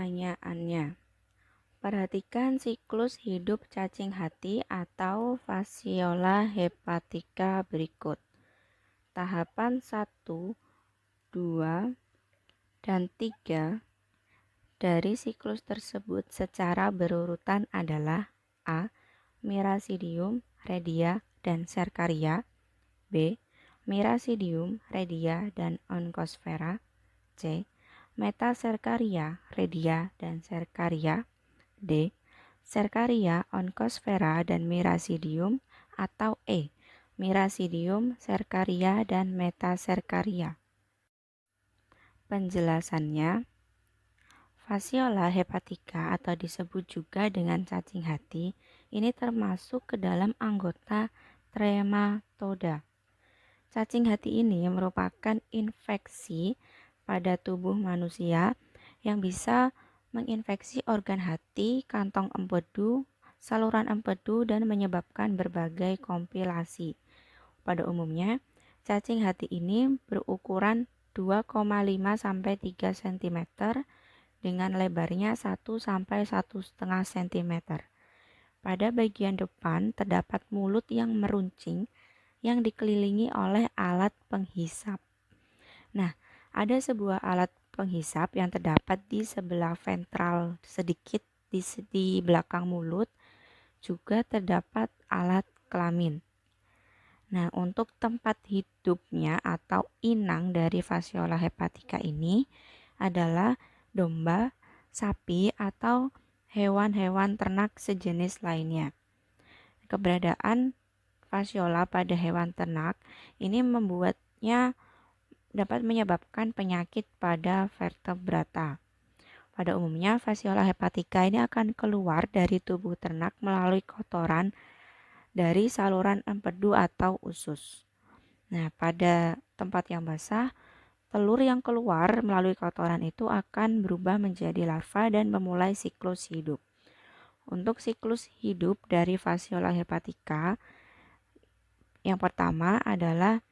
Pertanyaannya, perhatikan siklus hidup cacing hati atau Fasciola hepatica berikut. Tahapan 1, 2, dan 3 dari siklus tersebut secara berurutan adalah A. Miracidium, Redia, dan Cercaria. B. Miracidium, Redia, dan Oncosphaera. C. Metacercaria, Redia, dan Cercaria. D. Cercaria, Oncosphaera, dan Miracidium. Atau E. Miracidium, Cercaria, dan Metacercaria. Penjelasannya, Fasciola hepatica atau disebut juga dengan cacing hati, ini termasuk ke dalam anggota Trematoda. Cacing hati ini merupakan infeksi pada tubuh manusia yang bisa menginfeksi organ hati, kantong empedu, saluran empedu, dan menyebabkan berbagai komplikasi. Pada umumnya, cacing hati ini berukuran 2,5 sampai 3 cm dengan lebarnya 1 sampai 1,5 cm. Pada bagian depan terdapat mulut yang meruncing yang dikelilingi oleh alat penghisap. Nah, ada sebuah alat penghisap yang terdapat di sebelah ventral sedikit di belakang mulut, juga terdapat alat kelamin. Nah, untuk tempat hidupnya atau inang dari Fasciola hepatica ini adalah domba, sapi, atau hewan-hewan ternak sejenis lainnya. Keberadaan Fasciola pada hewan ternak ini membuatnya dapat menyebabkan penyakit pada vertebrata. Pada umumnya, Fasciola hepatica ini akan keluar dari tubuh ternak melalui kotoran dari saluran empedu atau usus. Nah, pada tempat yang basah, telur yang keluar melalui kotoran itu akan berubah menjadi larva dan memulai siklus hidup. Untuk siklus hidup dari Fasciola hepatica, yang pertama adalah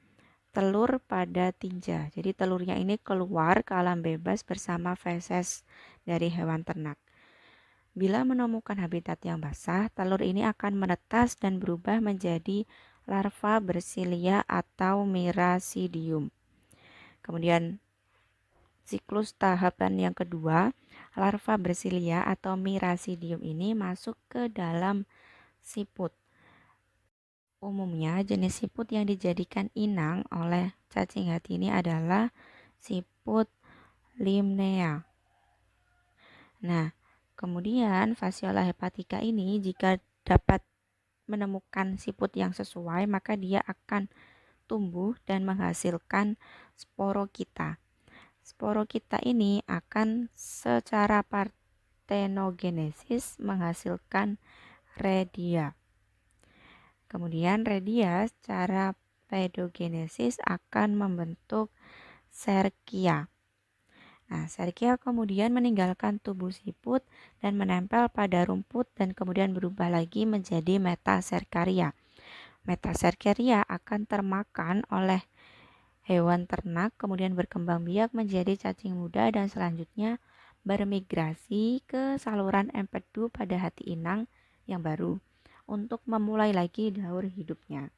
telur pada tinja. Jadi telurnya ini keluar ke alam bebas bersama feses dari hewan ternak. Bila menemukan habitat yang basah, telur ini akan menetas dan berubah menjadi larva bersilia atau Miracidium. Kemudian siklus tahapan yang kedua, larva bersilia atau Miracidium ini masuk ke dalam siput. Umumnya jenis siput yang dijadikan inang oleh cacing hati ini adalah siput Limnea. Nah, kemudian Fasciola hepatica ini jika dapat menemukan siput yang sesuai, maka dia akan tumbuh dan menghasilkan sporokita. Sporokita ini akan secara partenogenesis menghasilkan redia. Kemudian redia secara pedogenesis akan membentuk serkia. Nah, serkia kemudian meninggalkan tubuh siput dan menempel pada rumput dan kemudian berubah lagi menjadi metacercaria. Metacercaria akan termakan oleh hewan ternak, kemudian berkembang biak menjadi cacing muda dan selanjutnya bermigrasi ke saluran empedu pada hati inang yang baru untuk memulai lagi daur hidupnya.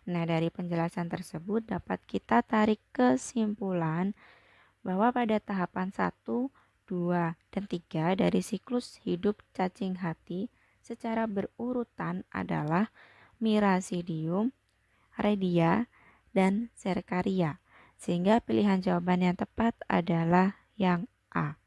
Nah, dari penjelasan tersebut dapat kita tarik kesimpulan bahwa pada tahapan 1, 2, dan 3 dari siklus hidup cacing hati secara berurutan adalah Miracidium, Redia, dan Cercaria. Sehingga pilihan jawaban yang tepat adalah yang A.